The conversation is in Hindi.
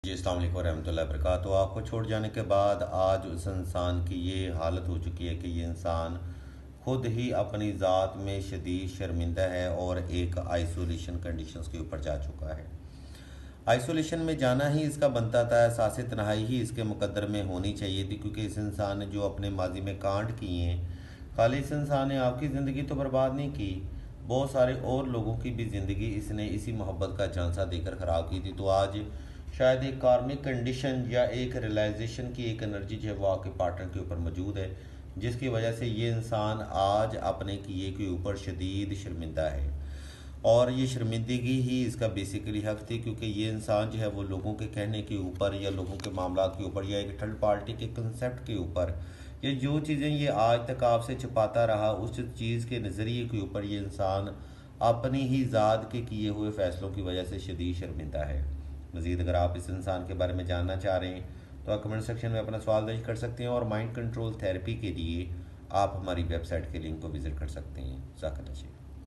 जी अस्सलाम वालेकुम रहमतुल्लाहि व बरकातहू। आपको छोड़ जाने के बाद आज उस इंसान की ये हालत हो चुकी है कि ये इंसान खुद ही अपनी ज़ात में शदीद शर्मिंदा है और एक आइसोलेशन कंडीशंस के ऊपर जा चुका है। आइसोलेशन में जाना ही इसका बनता था, एहसास तन्हाई ही इसके मुकद्दर में होनी चाहिए थी, क्योंकि इस इंसान ने जो अपने माजी में कांड किए हैं, खाली इस इंसान ने आपकी ज़िंदगी तो बर्बाद नहीं की, बहुत सारे और लोगों की भी ज़िंदगी इसने इसी मोहब्बत का झांसा देकर ख़राब की थी। तो आज शायद एक कार्मिक कंडीशन या एक रियलाइजेशन की एक एनर्जी जो है वो आपके पार्टनर के ऊपर मौजूद है, जिसकी वजह से ये इंसान आज अपने किए के ऊपर शदीद शर्मिंदा है। और ये शर्मिंदगी ही इसका बेसिकली हक थी, क्योंकि ये इंसान जो है वो लोगों के कहने के ऊपर या लोगों के मामलात के ऊपर या एक थर्ड पार्टी के कंसेप्ट के ऊपर, ये जो चीज़ें ये आज तक आपसे छुपाता रहा, उस चीज़ के नज़रिए के ऊपर ये इंसान अपनी ही ज़ात के किए हुए फ़ैसलों की वजह से शदीद शर्मिंदा है। मज़ीद अगर आप इस इंसान के बारे में जानना चाह रहे हैं तो आप कमेंट सेक्शन में अपना सवाल दर्ज कर सकते हैं, और माइंड कंट्रोल थेरेपी के लिए आप हमारी वेबसाइट के लिंक को विज़िट कर सकते हैं। ज़ाकिर रशीद।